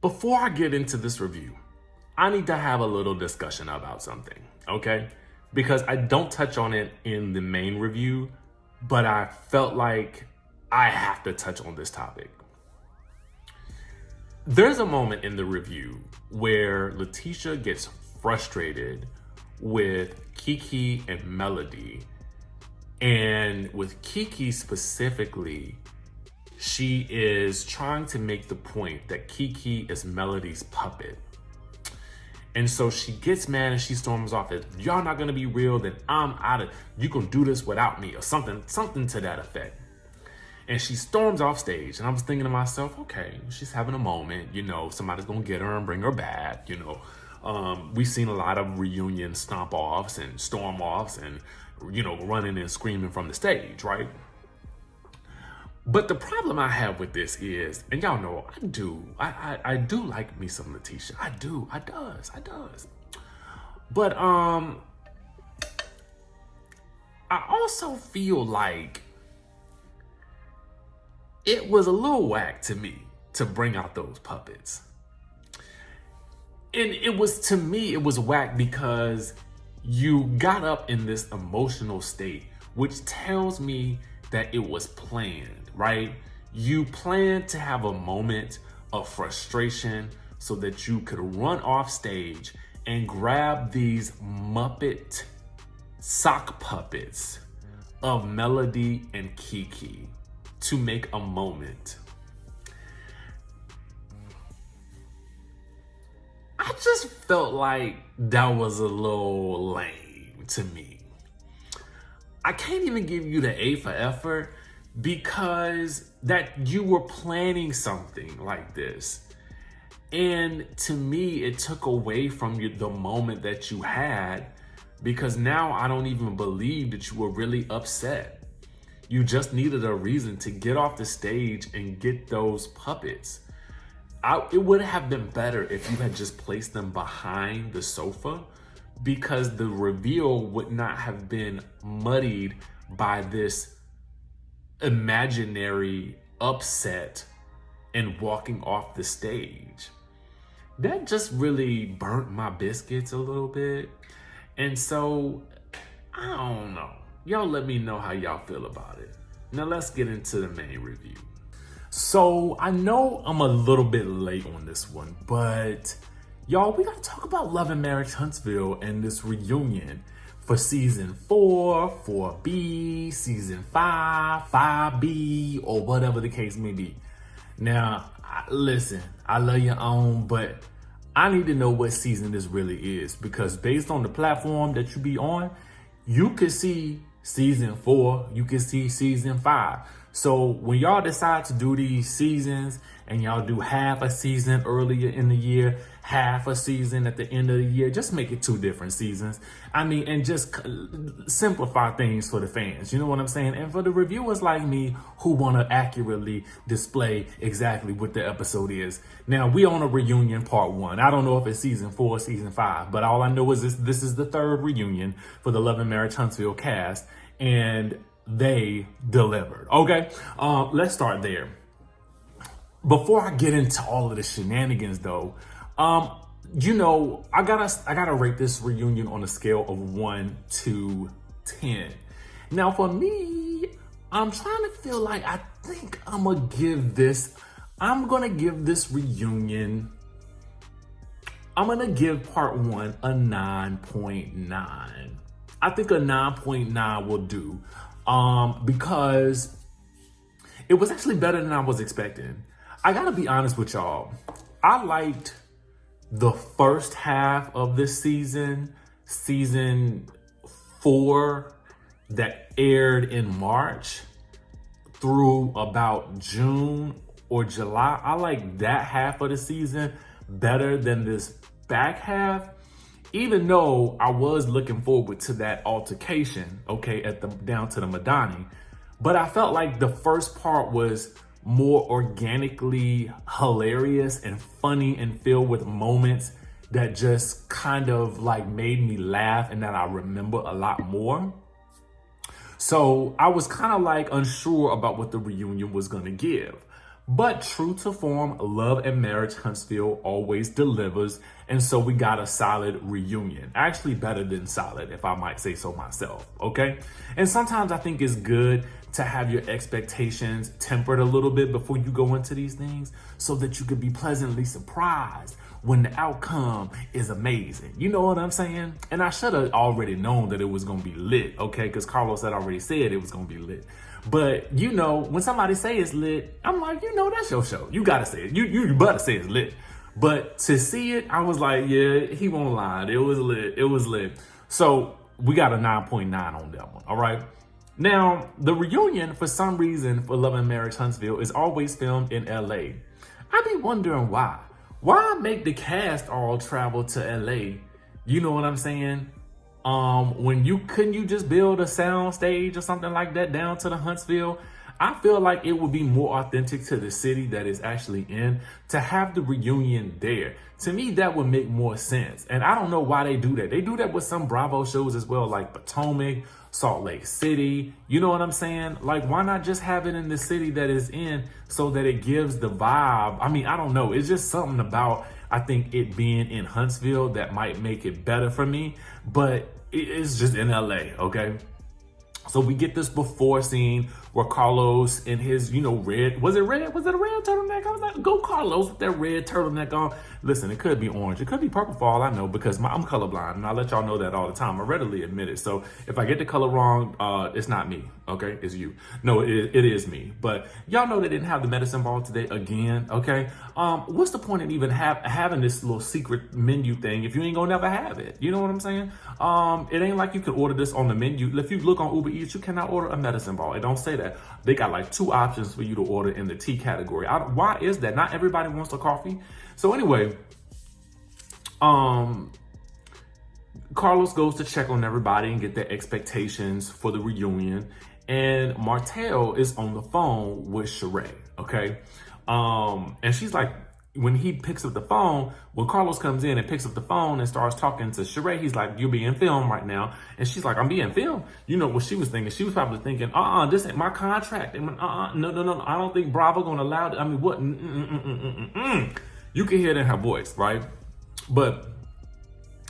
Before I get into this review, I need to have a little discussion about something, okay? Because I don't touch on it in the main review, but I felt like I have to touch on this topic. There's a moment in the review where LATISHA gets frustrated with Kiki and Melody. And with Kiki specifically, she is trying to make the point that Kiki is Melody's puppet. And so she gets mad and she storms off. If y'all not gonna be real, then I'm out of, you can do this without me, or something to that effect. And she storms off stage, and I was thinking to myself, okay, she's having a moment, you know, somebody's gonna get her and bring her back, you know. We've seen a lot of reunion stomp offs and storm offs and, you know, running and screaming from the stage, right? But the problem I have with this is, and y'all know I do like me some LATISHA. I does. But I also feel like it was a little whack to me to bring out those puppets. And it was, to me, it was whack because you got up in this emotional state, which tells me that it was planned, right? You planned to have a moment of frustration so that you could run off stage and grab these Muppet sock puppets of Melody and Kiki to make a moment. I just felt like that was a little lame to me. I can't even give you the A for effort because that you were planning something like this. And to me, it took away from you the moment that you had, because now I don't even believe that you were really upset. You just needed a reason to get off the stage and get those puppets. It would have been better if you had just placed them behind the sofa, because the reveal would not have been muddied by this imaginary upset and walking off the stage. That just really burnt my biscuits a little bit. And so, I don't know. Y'all let me know how y'all feel about it. Now let's get into the main review. So I know I'm a little bit late on this one, but y'all, we gotta talk about Love and Marriage Huntsville and this reunion for season 4, 4B, season 5, 5B, or whatever the case may be. Now, listen, I love your own, but I need to know what season this really is, because based on the platform that you be on, you could see season 4, you could see season 5. So when y'all decide to do these seasons and y'all do half a season earlier in the year, half a season at the end of the year, just make it 2 different seasons. I mean, and just simplify things for the fans. You know what I'm saying? And for the reviewers like me who want to accurately display exactly what the episode is. Now, we on a reunion part 1. I don't know if it's season 4 or season 5, but all I know is this is the 3rd reunion for the Love and Marriage Huntsville cast, and they delivered. Okay, let's start there. Before I get into all of the shenanigans though, you know, I gotta rate this reunion on a scale of 1 to 10. Now for me, I'm trying to feel like I think I'm gonna give this reunion, I'm gonna give part 1 a 9.9. I think a 9.9 will do, because it was actually better than I was expecting. I gotta be honest with y'all. I liked the first half of this season, season 4, that aired in March through about June or July. I like that half of the season better than this back half, even though I was looking forward to that altercation, okay, down to the Madani. But I felt like the first part was more organically hilarious and funny and filled with moments that just kind of like made me laugh and that I remember a lot more. So I was kind of like unsure about what the reunion was gonna give. But true to form, Love and Marriage Huntsville always delivers. And so we got a solid reunion. Actually better than solid, if I might say so myself, okay? And sometimes I think it's good to have your expectations tempered a little bit before you go into these things so that you could be pleasantly surprised when the outcome is amazing. You know what I'm saying? And I should have already known that it was going to be lit, okay? Because Carlos had already said it was going to be lit. But, you know, when somebody say it's lit, I'm like, you know, that's your show. You got to say it. You better say it's lit. But to see it, I was like, yeah, he won't lie. It was lit. It was lit. So we got a 9.9 on that one. All right. Now, the reunion, for some reason, for Love and Marriage Huntsville is always filmed in LA. I be wondering why. Why make the cast all travel to LA? You know what I'm saying? When couldn't you just build a sound stage or something like that down to the Huntsville? I feel like it would be more authentic to the city that is actually in to have the reunion there. To me, that would make more sense. And I don't know why they do that. They do that with some Bravo shows as well, like Potomac, Salt Lake City. You know what I'm saying? Like, why not just have it in the city that is in so that it gives the vibe? I mean, I don't know. It's just something about, I think, it being in Huntsville that might make it better for me. But it's just in LA, okay? So we get this before scene where Carlos in his, you know, red, was it red? Was it a red turtleneck? I was like, go Carlos with that red turtleneck on. Listen, it could be orange. It could be purple for all I know because I'm colorblind and I let y'all know that all the time. I readily admit it. So if I get the color wrong, it's not me, okay? It's you. No, it is me. But y'all know they didn't have the medicine ball today again, okay? What's the point in even having this little secret menu thing if you ain't gonna never have it? You know what I'm saying? It ain't like you can order this on the menu. If you look on Uber Eats, you cannot order a medicine ball. It don't say that. They got like 2 options for you to order in the tea category. Why is that? Not everybody wants a coffee. So anyway, Carlos goes to check on everybody and get their expectations for the reunion. And Martell is on the phone with Sheree, okay? And she's like, when he picks up the phone, when Carlos comes in and picks up the phone and starts talking to Sheree, he's like, you're being filmed right now. And she's like, I'm being filmed. You know what she was thinking? She was probably thinking, this ain't my contract. No, I don't think Bravo gonna allow it. I mean, what? You can hear it in her voice, right? But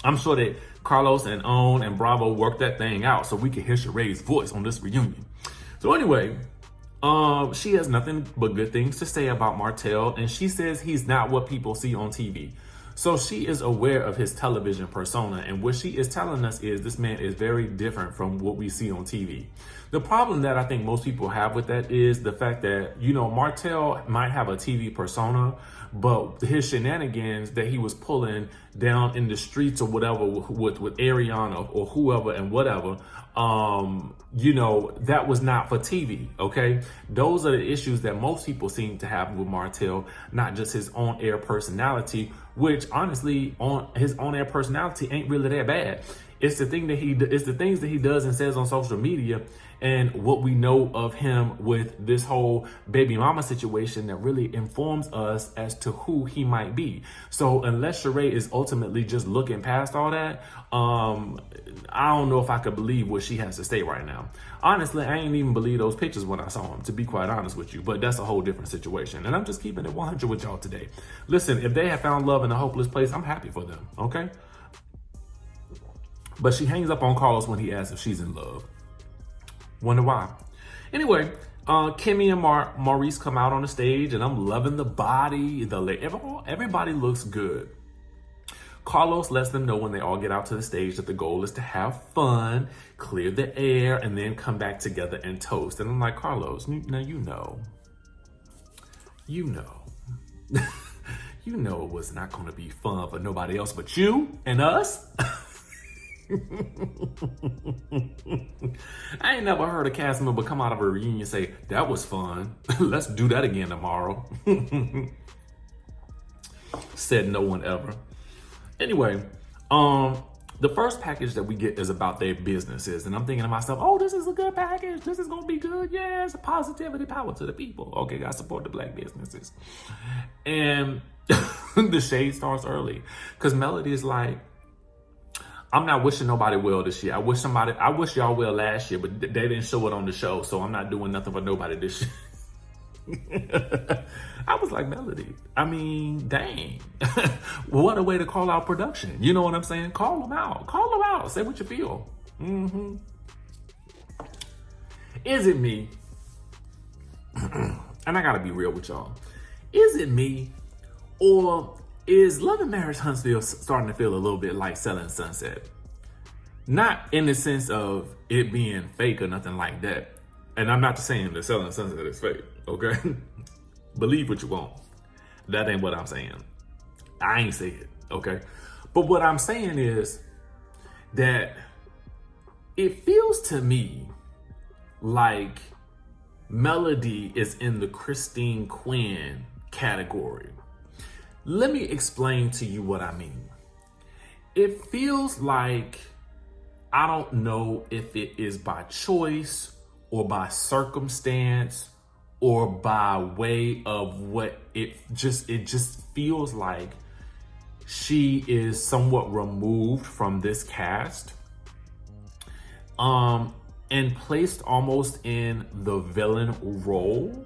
I'm sure that Carlos and OWN and Bravo worked that thing out so we can hear Sheree's voice on this reunion. So anyway, she has nothing but good things to say about Martell, and she says he's not what people see on TV. So she is aware of his television persona, and what she is telling us is this man is very different from what we see on TV. The problem that I think most people have with that is the fact that, you know, Martell might have a TV persona, but his shenanigans that he was pulling down in the streets or whatever with Ariana or whoever and whatever, you know, that was not for TV, okay? Those are the issues that most people seem to have with Martell, not just his on-air personality, which honestly, his on-air personality ain't really that bad. It's the things that he does and says on social media and what we know of him with this whole baby mama situation that really informs us as to who he might be. So unless Sheree is ultimately just looking past all that, I don't know if I could believe what she has to say right now. Honestly, I ain't even believe those pictures when I saw him, to be quite honest with you, but that's a whole different situation. And I'm just keeping it 100 with y'all today. Listen, if they have found love in a hopeless place, I'm happy for them, okay? But she hangs up on Carlos when he asks if she's in love. Wonder why. Anyway, Kimmy and Maurice come out on the stage, and I'm loving the body. Everybody looks good. Carlos lets them know when they all get out to the stage that the goal is to have fun, clear the air, and then come back together and toast. And I'm like, Carlos, now you know. You know it was not going to be fun for nobody else but you and us. I ain't never heard a cast member come out of a reunion and say, that was fun. Let's do that again tomorrow. Said no one ever. Anyway, the first package that we get is about their businesses. And I'm thinking to myself, oh, this is a good package. This is going to be good. Yes, positivity, power to the people. Okay, gotta support the black businesses. And the shade starts early because Melody is like, I'm not wishing nobody well this year. I wish y'all well last year, but they didn't show it on the show, so I'm not doing nothing for nobody this year. I was like, Melody, I mean, dang. What a way to call out production. You know what I'm saying? Call them out. Call them out. Say what you feel. Mm-hmm. Is it me? And I gotta be real with y'all. Is it me? Or is Love and Marriage Huntsville starting to feel a little bit like Selling Sunset? Not in the sense of it being fake or nothing like that. And I'm not saying that Selling Sunset is fake, okay? Believe what you want. That ain't what I'm saying. I ain't say it, okay? But what I'm saying is that it feels to me like Melody is in the Christine Quinn category. Let me explain to you what I mean. It feels like, I don't know if it is by choice or by circumstance or by way of what it just feels like she is somewhat removed from this cast, and placed almost in the villain role.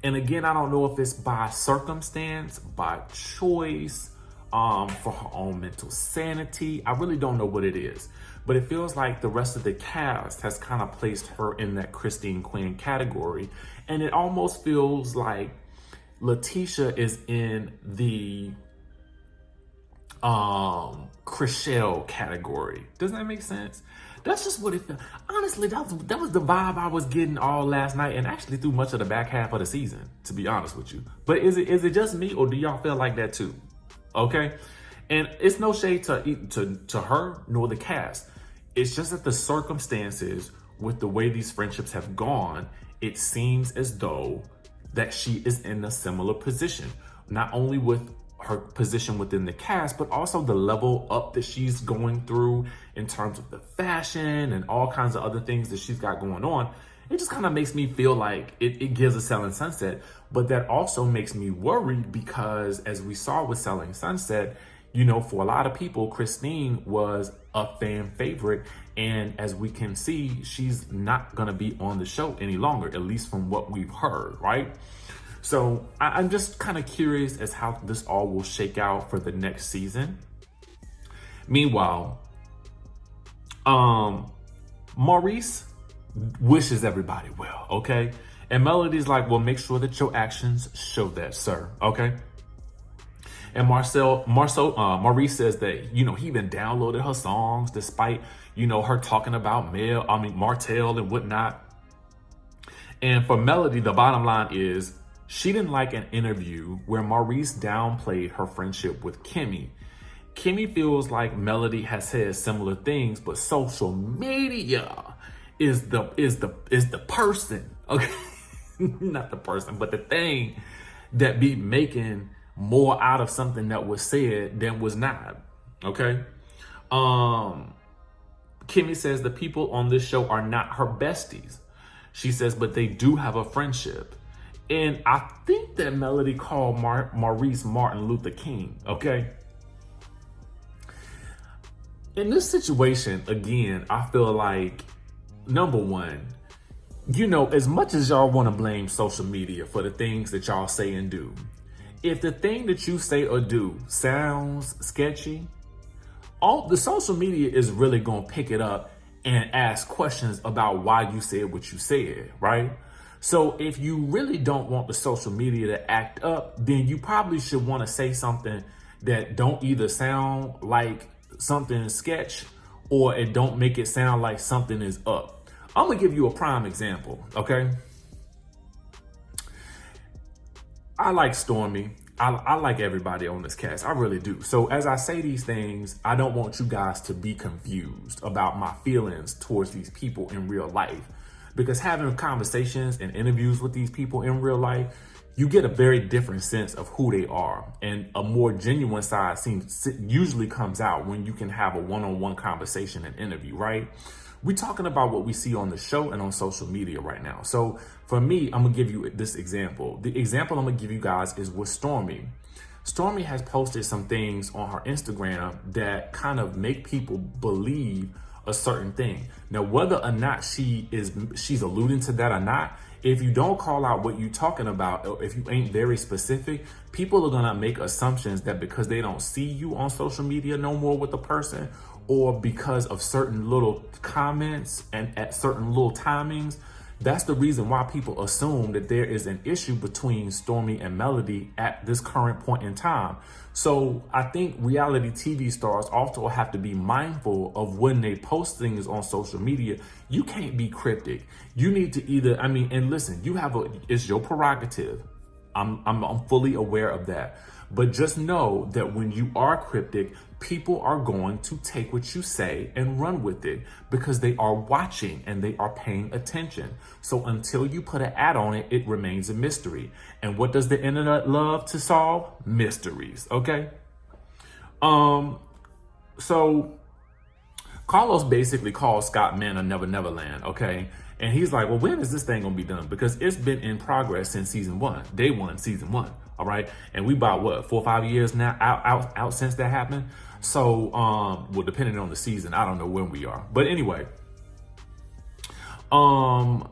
And again, I don't know if it's by circumstance, by choice, for her own mental sanity. I really don't know what it is, but it feels like the rest of the cast has kind of placed her in that Christine Quinn category. And it almost feels like LATISHA is in the Chriselle category. Doesn't that make sense? That's just what it felt. Honestly, that was the vibe I was getting all last night, and actually through much of the back half of the season, to be honest with you. But is it just me, or do y'all feel like that too? Okay, and it's no shade to her nor the cast. It's just that the circumstances with the way these friendships have gone, it seems as though that she is in a similar position, not only with her position within the cast, but also the level up that she's going through in terms of the fashion and all kinds of other things that she's got going on. It just kind of makes me feel like it gives a Selling Sunset, but that also makes me worried because, as we saw with Selling Sunset, you know, for a lot of people, Christine was a fan favorite. And as we can see, she's not going to be on the show any longer, at least from what we've heard, right? So I'm just kind of curious as how this all will shake out for the next season. Meanwhile, Maurice wishes everybody well, okay? And Melody's like, well, make sure that your actions show that, sir, okay? And Maurice says that, you know, he even downloaded her songs despite, you know, her talking about Martell and whatnot. And for Melody, the bottom line is she didn't like an interview where Maurice downplayed her friendship with Kimmy. Kimmy feels like Melody has said similar things, but social media is the person, okay? Not the person, but the thing that be making more out of something that was said than was not, okay? Kimmy says the people on this show are not her besties. She says, but they do have a friendship. And I think that Melody called Maurice Martin Luther King, okay? In this situation, again, I feel like, number one, you know, as much as y'all want to blame social media for the things that y'all say and do, if the thing that you say or do sounds sketchy, all the social media is really going to pick it up and ask questions about why you said what you said, right? So if you really don't want the social media to act up, then you probably should want to say something that don't either sound like something sketch or it don't make it sound like something is up. I'm gonna give you a prime example, okay? I like Stormy. I like everybody on this cast. I really do. So as I say these things, I don't want you guys to be confused about my feelings towards these people in real life. Because having conversations and interviews with these people in real life, you get a very different sense of who they are. And a more genuine side usually comes out when you can have a one-on-one conversation and interview, right? We're talking about what we see on the show and on social media right now. So for me, I'm gonna give you this example. The example I'm gonna give you guys is with Stormy. Stormy has posted some things on her Instagram that kind of make people believe a certain thing. Now, whether or not she's alluding to that or not, if you don't call out what you're talking about, or if you ain't very specific, people are gonna make assumptions that because they don't see you on social media no more with a person, or because of certain little comments and at certain little timings, that's the reason why people assume that there is an issue between Stormi and Melody at this current point in time. So I think reality TV stars also have to be mindful of when they post things on social media. You can't be cryptic. You need to either, I mean, and listen, it's your prerogative. I'm fully aware of that. But just know that when you are cryptic, people are going to take what you say and run with it because they are watching and they are paying attention. So until you put an ad on it, it remains a mystery. And what does the internet love to solve? Mysteries, okay? So Carlos basically calls Scott Man a Never Never Land, okay? And he's like, well, when is this thing gonna be done? Because it's been in progress since season one, day one, season one. All right. And we about what, 4 or 5 years now out since that happened. So, well, depending on the season, I don't know when we are. But anyway, you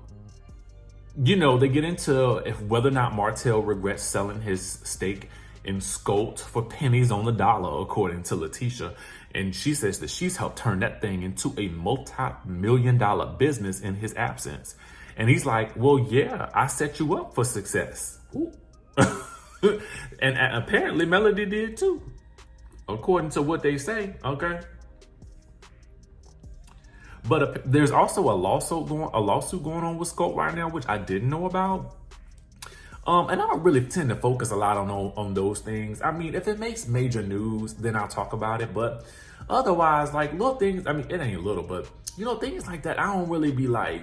know, they get into whether or not Martell regrets selling his stake in Scolt for pennies on the dollar, according to LATISHA. And she says that she's helped turn that thing into a multi-million-dollar business in his absence. And he's like, well, yeah, I set you up for success. And apparently Melody did too, according to what they say, okay? But there's also a lawsuit going on with Scope right now, which I didn't know about. And I don't really tend to focus a lot on those things. I mean, if it makes major news, then I'll talk about it. But otherwise, like little things, I mean, it ain't little, but you know, things like that, I don't really be like,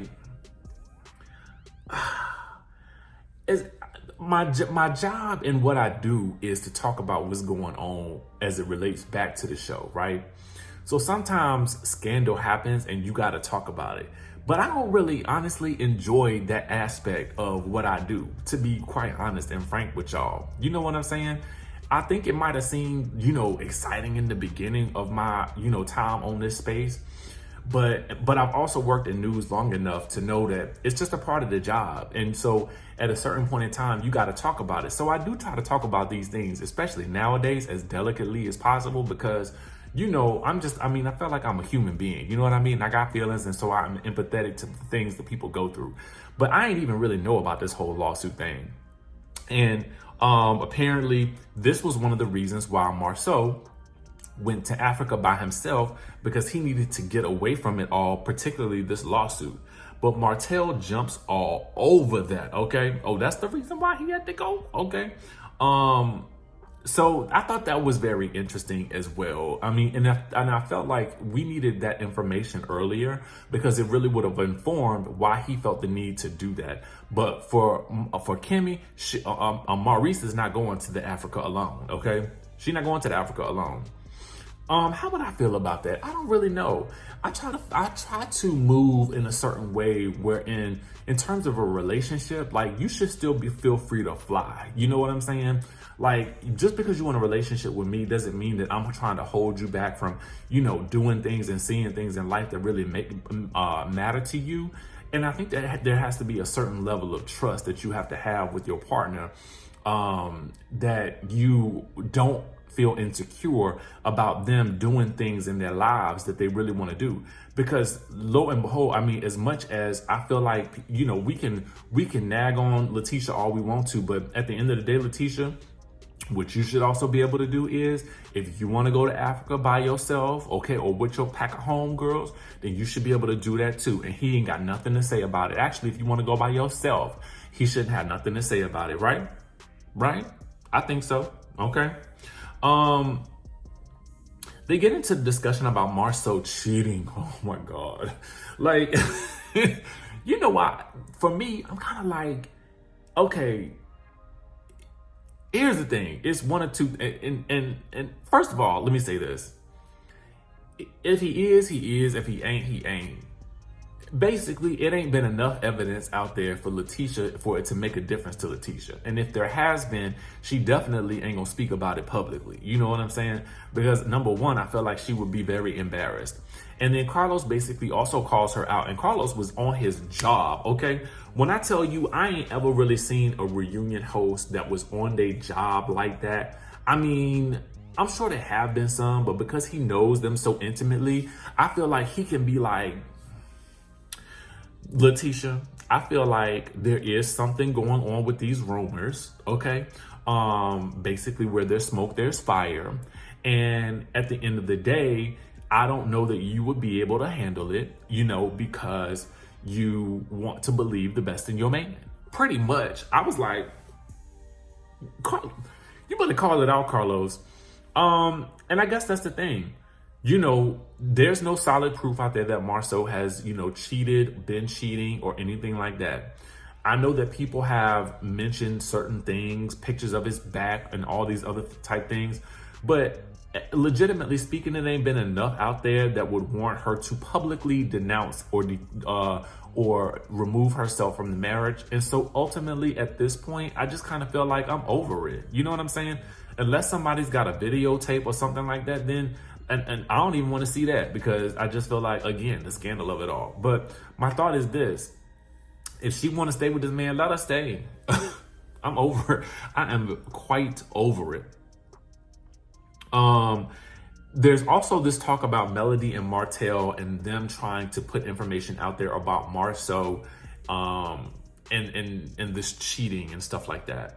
my job and what I do is to talk about what's going on as it relates back to the show, right? So sometimes scandal happens and you got to talk about it. But I don't really honestly enjoy that aspect of what I do, to be quite honest and frank with y'all. You know what I'm saying? I think it might have seemed, you know, exciting in the beginning of my, you know, time on this space. But I've also worked in news long enough to know that it's just a part of the job. And so at a certain point in time, you got to talk about it. So I do try to talk about these things, especially nowadays, as delicately as possible, because, you know, I feel like I'm a human being. You know what I mean? I got feelings, and so I'm empathetic to the things that people go through. But I ain't even really know about this whole lawsuit thing. And apparently this was one of the reasons why Marceau went to Africa by himself, because he needed to get away from it all, particularly this lawsuit. But Martell jumps all over that, okay? Oh, that's the reason why he had to go? Okay. So I thought that was very interesting as well. I mean, and I felt like we needed that information earlier, because it really would have informed why he felt the need to do that. But for Kimmy, Maurice is not going to the Africa alone, okay? She's not going to the Africa alone. How would I feel about that? I don't really know. I try to move in a certain way wherein, in terms of a relationship, like, you should still feel free to fly. You know what I'm saying? Like, just because you're in a relationship with me doesn't mean that I'm trying to hold you back from, you know, doing things and seeing things in life that really matter to you. And I think that there has to be a certain level of trust that you have to have with your partner, that you don't feel insecure about them doing things in their lives that they really want to do. Because lo and behold, I mean, as much as I feel like, you know, we can nag on LATISHA all we want to, but at the end of the day, LATISHA, what you should also be able to do is, if you want to go to Africa by yourself, okay, or with your pack of homegirls, then you should be able to do that too. And he ain't got nothing to say about it. Actually, if you want to go by yourself, he shouldn't have nothing to say about it, right? Right? I think so. Okay. They get into the discussion about Marceau cheating. Oh my God. Like, you know what? For me, I'm kind of like, okay, here's the thing. It's one or two. And first of all, let me say this. If he is, he is. If he ain't, he ain't. basically, it ain't been enough evidence out there for LATISHA for it to make a difference to LATISHA. And if there has been, she definitely ain't gonna speak about it publicly. You know what I'm saying? Because number one, I feel like she would be very embarrassed. And then Carlos basically also calls her out. And Carlos was on his job, okay? When I tell you, I ain't ever really seen a reunion host that was on their job like that. I mean, I'm sure there have been some, but because he knows them so intimately, I feel like he can be like, LATISHA, I feel like there is something going on with these rumors, okay? Basically, where there's smoke, there's fire. And at the end of the day, I don't know that you would be able to handle it, you know, because you want to believe the best in your man. Pretty much. I was like, you better call it out, Carlos. And I guess that's the thing. You know, there's no solid proof out there that Marsau has, you know, cheated, been cheating, or anything like that. I know that people have mentioned certain things, pictures of his back and all these other type things, but legitimately speaking, it ain't been enough out there that would warrant her to publicly denounce or remove herself from the marriage. And so ultimately at this point, I just kind of feel like I'm over it. You know what I'm saying? Unless somebody's got a videotape or something like that, then and I don't even want to see that, because I just feel like, again, the scandal of it all. But my thought is this: if she want to stay with this man, let her stay. I'm over it. I am quite over it. There's also this talk about Melody and Martell and them trying to put information out there about Marsau, and this cheating and stuff like that.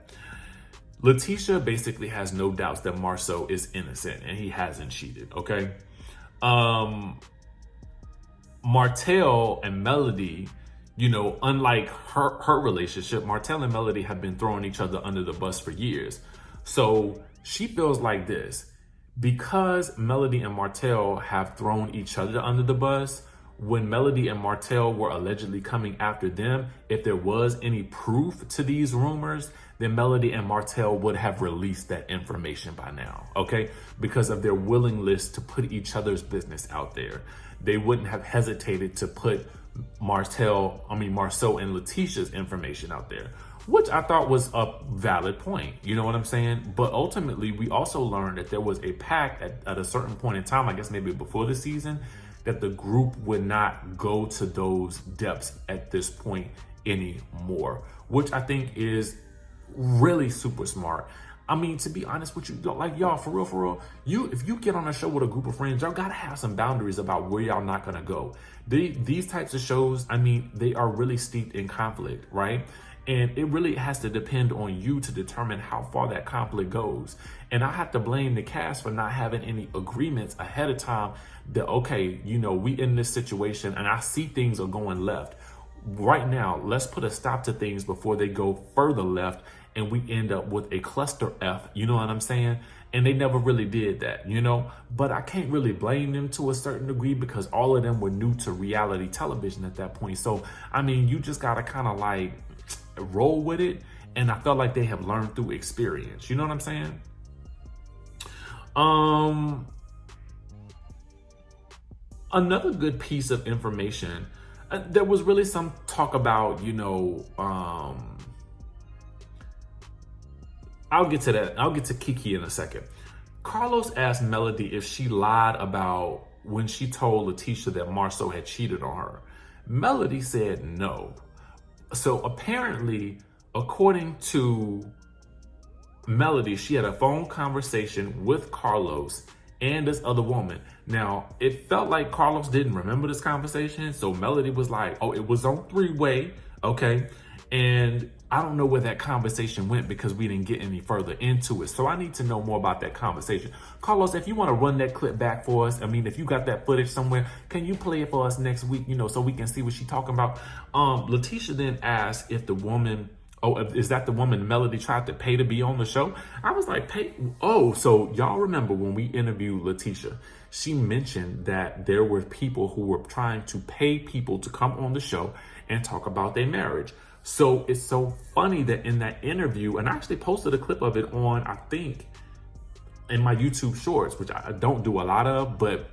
LATISHA basically has no doubts that Marsau is innocent and he hasn't cheated, okay? Martell and Melody, you know, unlike her relationship, Martell and Melody have been throwing each other under the bus for years. So she feels like this: because Melody and Martell have thrown each other under the bus, when Melody and Martell were allegedly coming after them, if there was any proof to these rumors, then Melody and Martell would have released that information by now, okay? Because of their willingness to put each other's business out there. They wouldn't have hesitated to put Marsau and LATISHA's information out there, which I thought was a valid point. You know what I'm saying? But ultimately, we also learned that there was a pact at a certain point in time, I guess maybe before the season, that the group would not go to those depths at this point anymore, which I think is really super smart. I mean, to be honest with you, like, y'all, for real, if you get on a show with a group of friends, y'all gotta have some boundaries about where y'all not gonna go. These types of shows, I mean, they are really steeped in conflict, right? And it really has to depend on you to determine how far that conflict goes. And I have to blame the cast for not having any agreements ahead of time that, okay, you know, we in this situation and I see things are going left. Right now, let's put a stop to things before they go further left and we end up with a cluster F, you know what I'm saying? And they never really did that, you know? But I can't really blame them to a certain degree, because all of them were new to reality television at that point. So, I mean, you just gotta kind of like roll with it. And I felt like they have learned through experience, you know what I'm saying? Another good piece of information, there was really some talk about, you know, I'll get to that. I'll get to Kiki in a second. Carlos asked Melody if she lied about when she told LATISHA that Marsau had cheated on her. Melody said no. So apparently, according to Melody, she had a phone conversation with Carlos and this other woman. Now, it felt like Carlos didn't remember this conversation. So Melody was like, oh, it was on three-way, okay? And I don't know where that conversation went because we didn't get any further into it. So I need to know more about that conversation. Carlos, if you want to run that clip back for us, I mean, if you got that footage somewhere, can you play it for us next week, you know, so we can see what she's talking about? LATISHA then asked if the woman, is that the woman Melody tried to pay to be on the show? I was like, pay? Oh, so y'all remember when we interviewed LATISHA, she mentioned that there were people who were trying to pay people to come on the show and talk about their marriage. So it's so funny that in that interview, and I actually posted a clip of it on, I think, in my YouTube shorts, which I don't do a lot of, but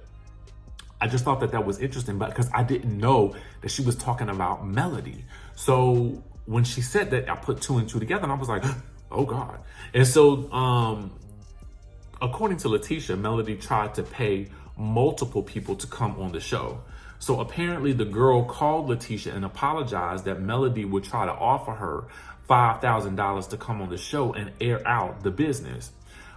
I just thought that was interesting, but because I didn't know that she was talking about Melody. So when she said that, I put two and two together and I was like, oh God. And so, according to LATISHA, Melody tried to pay multiple people to come on the show. So apparently the girl called LATISHA and apologized that Melody would try to offer her $5,000 to come on the show and air out the business.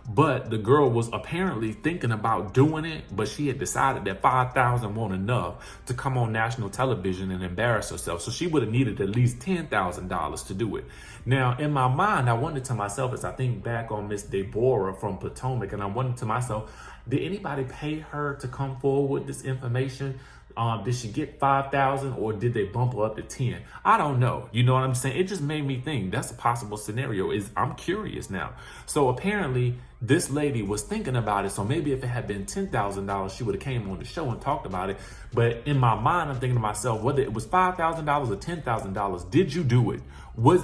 But the girl was apparently thinking about doing it, but she had decided that $5,000 wasn't enough to come on national television and embarrass herself. So she would have needed at least $10,000 to do it. Now, in my mind, I wondered to myself as I think back on Miss Deborah from Potomac, and I wondered to myself, did anybody pay her to come forward with this information? Did she get 5,000 or did they bump her up to 10? I don't know. You know what I'm saying? It just made me think that's a possible scenario. I'm curious now. So apparently this lady was thinking about it. So maybe if it had been $10,000, she would have came on the show and talked about it. But in my mind, I'm thinking to myself, whether it was $5,000 or $10,000, did you do it?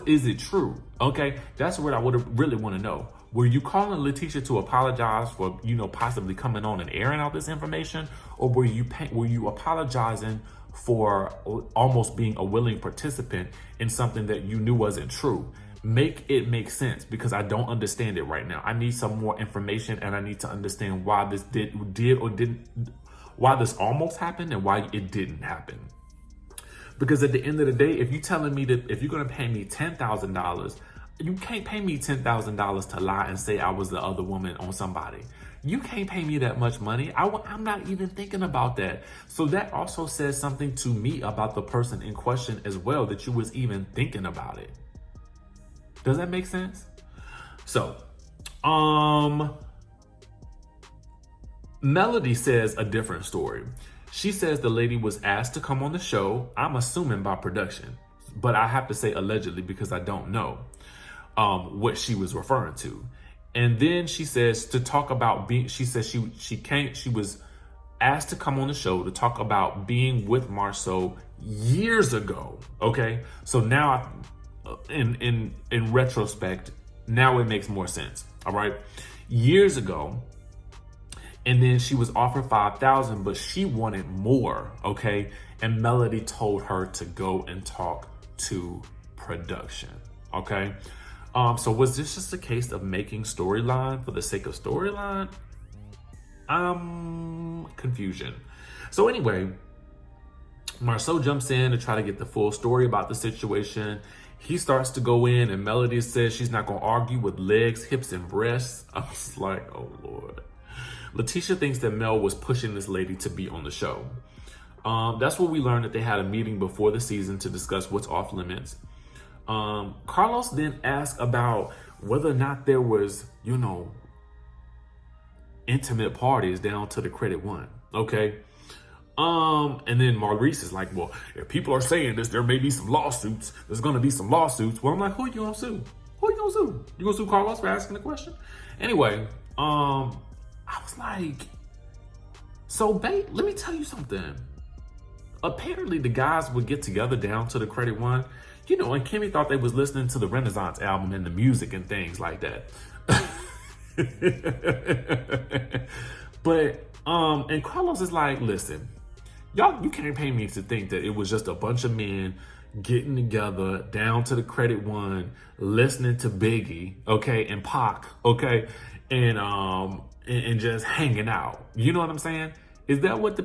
Is it true? Okay, that's what I would really want to know. Were you calling LATISHA to apologize for, possibly coming on and airing out this information? Or were you apologizing for almost being a willing participant in something that you knew wasn't true? Make it make sense, because I don't understand it right now. I need some more information and I need to understand why this did or didn't, why this almost happened and why it didn't happen. Because at the end of the day, if you're telling me that if you're going to pay me $10,000, you can't pay me $10,000 to lie and say I was the other woman on somebody. You can't pay me that much money. I'm not even thinking about that. So that also says something to me about the person in question as well, that you was even thinking about it. Does that make sense? So, Melody says a different story. She says the lady was asked to come on the show, I'm assuming by production, but I have to say allegedly because I don't know what she was referring to. And then she says to talk about she was asked to come on the show to talk about being with Marsau years ago. Okay. So now in retrospect, now it makes more sense. All right. Years ago. And then she was offered $5,000, but she wanted more. Okay. And Melody told her to go and talk to production. Okay. So was this just a case of making storyline for the sake of storyline? Confusion. So anyway, Marsau jumps in to try to get the full story about the situation. He starts to go in and Melody says she's not going to argue with legs, hips, and breasts. I was like, oh Lord. LATISHA thinks that Mel was pushing this lady to be on the show. That's where we learned that they had a meeting before the season to discuss what's off limits. Carlos then asked about whether or not there was, intimate parties down to the credit one. Okay. And then Maurice is like, well, if people are saying this, there may be some lawsuits. There's going to be some lawsuits. Well, I'm like, who are you going to sue? Who are you going to sue? You going to sue Carlos for asking the question? Anyway, I was like, so babe, let me tell you something. Apparently the guys would get together down to the credit one, and Kimmy thought they was listening to the Renaissance album and the music and things like that. But, and Carlos is like, listen, y'all, you can't pay me to think that it was just a bunch of men getting together down to the credit one, listening to Biggie, okay, and Pac, okay, and just hanging out. You know what I'm saying? Is that what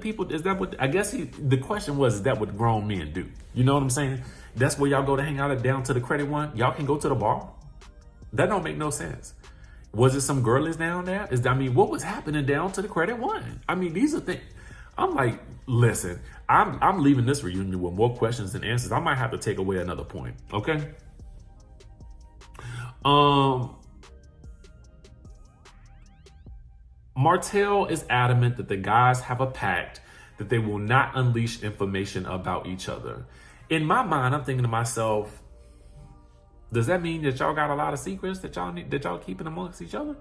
I guess the question was, is that what grown men do? You know what I'm saying? That's where y'all go to hang out down to the credit one? Y'all can go to the bar? That don't make no sense. Was it some girlies down there? What was happening down to the credit one? These are things. I'm like, listen, I'm leaving this reunion with more questions than answers. I might have to take away another point. Okay. Martell is adamant that the guys have a pact that they will not unleash information about each other. In my mind, I'm thinking to myself, does that mean that y'all got a lot of secrets that y'all keeping amongst each other?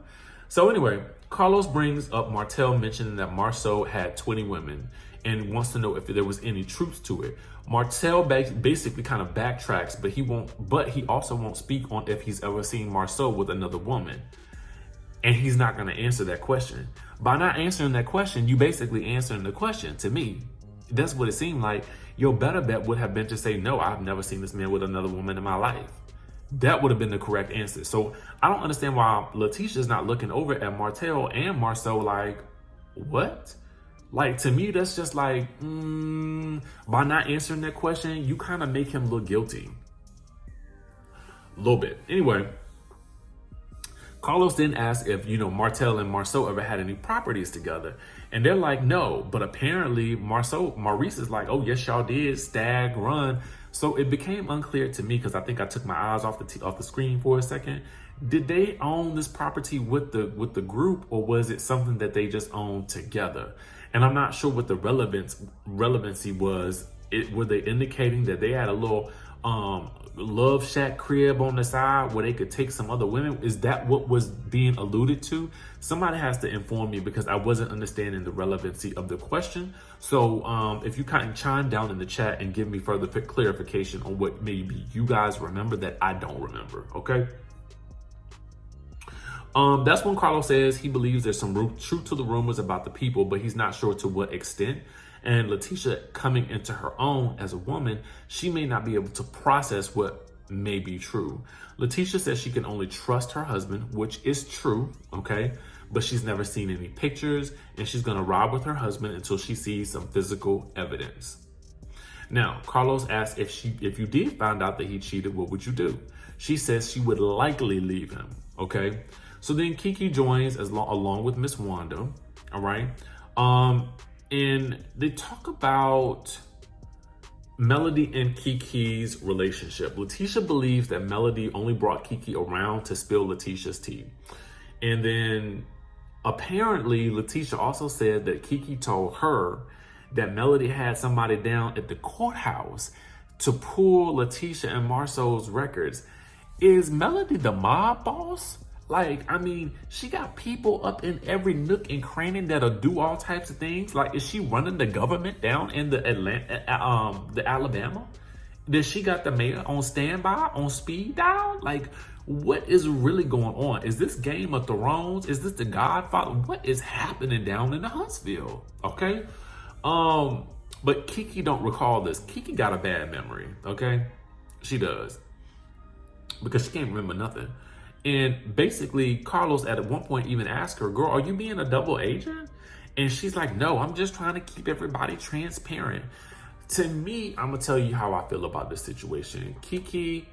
So anyway, Carlos brings up Martell mentioning that Marsau had 20 women and wants to know if there was any truth to it. Martell basically kind of backtracks, but he also won't speak on if he's ever seen Marsau with another woman. And he's not going to answer that question. By not answering that question, you basically answering the question to me. That's what it seemed like. Your better bet would have been to say, no, I've never seen this man with another woman in my life. That would have been the correct answer. So I don't understand why LATISHA's not looking over at Martell and Marsau like, what? Like, to me, that's just like, by not answering that question, you kind of make him look guilty. A little bit. Anyway, Carlos then asked if, Martell and Marsau ever had any properties together. And they're like, no. But apparently Maurice is like, oh, yes, y'all did. Stag run. So it became unclear to me, because I think I took my eyes off the screen for a second. Did they own this property with the group, or was it something that they just owned together? And I'm not sure what the relevancy was. Were they indicating that they had a little love shack crib on the side where they could take some other women? Is that what was being alluded to? Somebody has to inform me, because I wasn't understanding the relevancy of the question. So if you kind of chime down in the chat and give me further clarification on what maybe you guys remember that I don't remember, okay? That's when Carlos says he believes there's some truth to the rumors about the people, but he's not sure to what extent. And LATISHA, coming into her own as a woman, she may not be able to process what may be true. LATISHA says she can only trust her husband, which is true, okay? But she's never seen any pictures, and she's gonna ride with her husband until she sees some physical evidence. Now, Carlos asks if you did find out that he cheated, what would you do? She says she would likely leave him, okay? So then Kiki joins along with Miss Wanda, all right? And they talk about Melody and Kiki's relationship. LATISHA believes that Melody only brought Kiki around to spill LATISHA's tea. And then apparently LATISHA also said that Kiki told her that Melody had somebody down at the courthouse to pull LATISHA and Marsau's records. Is Melody the mob boss? Like, I mean, she got people up in every nook and cranny that'll do all types of things. Like, is she running the government down in the Alabama? Does she got the mayor on standby, on speed dial? Like, what is really going on? Is this Game of Thrones? Is this The Godfather? What is happening down in the Huntsville? Okay. But Kiki don't recall this. Kiki got a bad memory. Okay. She does. Because she can't remember nothing. And basically, Carlos at one point even asked her, girl, are you being a double agent? And she's like, no, I'm just trying to keep everybody transparent. To me, I'm going to tell you how I feel about this situation. Kiki,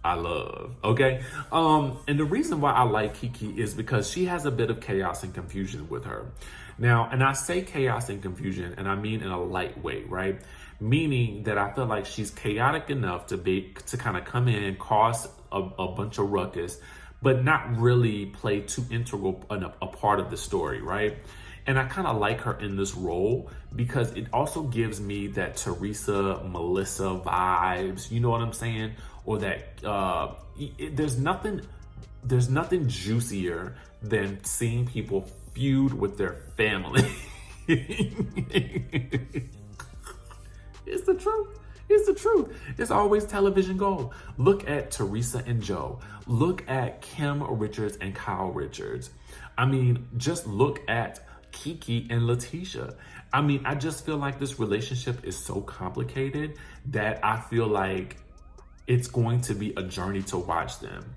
I love, okay? And the reason why I like Kiki is because she has a bit of chaos and confusion with her. Now, and I say chaos and confusion, and I mean in a light way, right? Meaning that I feel like she's chaotic enough to kind of come in and cause a bunch of ruckus, but not really play too integral a part of the story, right? And I kind of like her in this role because it also gives me that Teresa, Melissa vibes, you know what I'm saying? Or that there's nothing juicier than seeing people feud with their family. It's the truth. It's the truth. It's always television gold. Look at Teresa and Joe. Look at Kim Richards and Kyle Richards. I mean, just look at Kiki and LATISHA. I mean, I just feel like this relationship is so complicated that I feel like it's going to be a journey to watch them.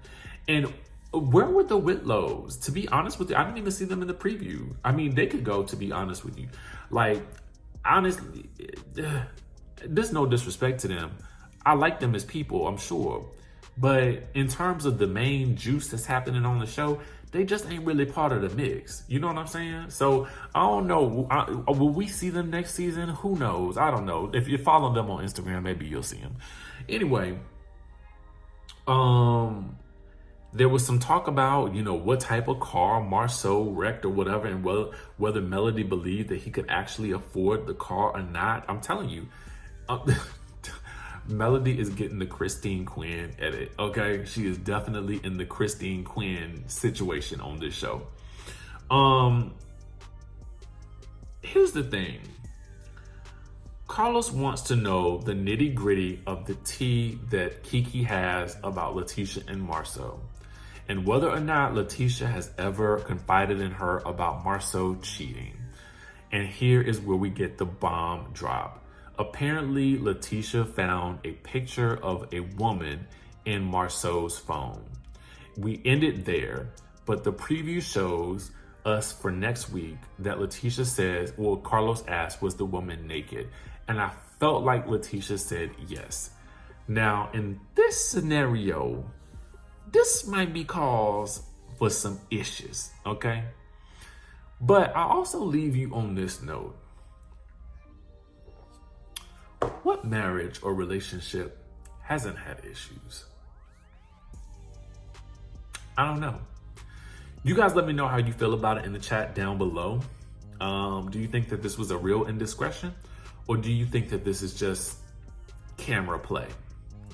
And where were the Whitlows? To be honest with you, I didn't even see them in the preview. I mean, they could go, to be honest with you. Like, honestly, there's no disrespect to them. I like them as people, I'm sure. But in terms of the main juice that's happening on the show, they just ain't really part of the mix. You know what I'm saying? So, I don't know. Will we see them next season? Who knows? I don't know. If you follow them on Instagram, maybe you'll see them. Anyway, there was some talk about, what type of car Marsau wrecked or whatever, and whether Melody believed that he could actually afford the car or not. I'm telling you, Melody is getting the Christine Quinn edit, okay? She is definitely in the Christine Quinn situation on this show. Here's the thing. Carlos wants to know the nitty-gritty of the tea that Kiki has about LATISHA and Marsau. and whether or not LATISHA has ever confided in her about MARSAU cheating. And here is where we get the bomb drop. Apparently, LATISHA found a picture of a woman in MARSAU'S phone. We ended there, but the preview shows us for next week that LATISHA says, well, Carlos asked, was the woman naked? And I felt like LATISHA said yes. Now, in this scenario, this might be cause for some issues, okay? But I also leave you on this note. What marriage or relationship hasn't had issues? I don't know. You guys let me know how you feel about it in the chat down below. Do you think that this was a real indiscretion? Or do you think that this is just camera play?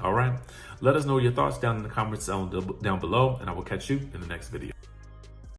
All right. Let us know your thoughts down in the comments down below, and I will catch you in the next video.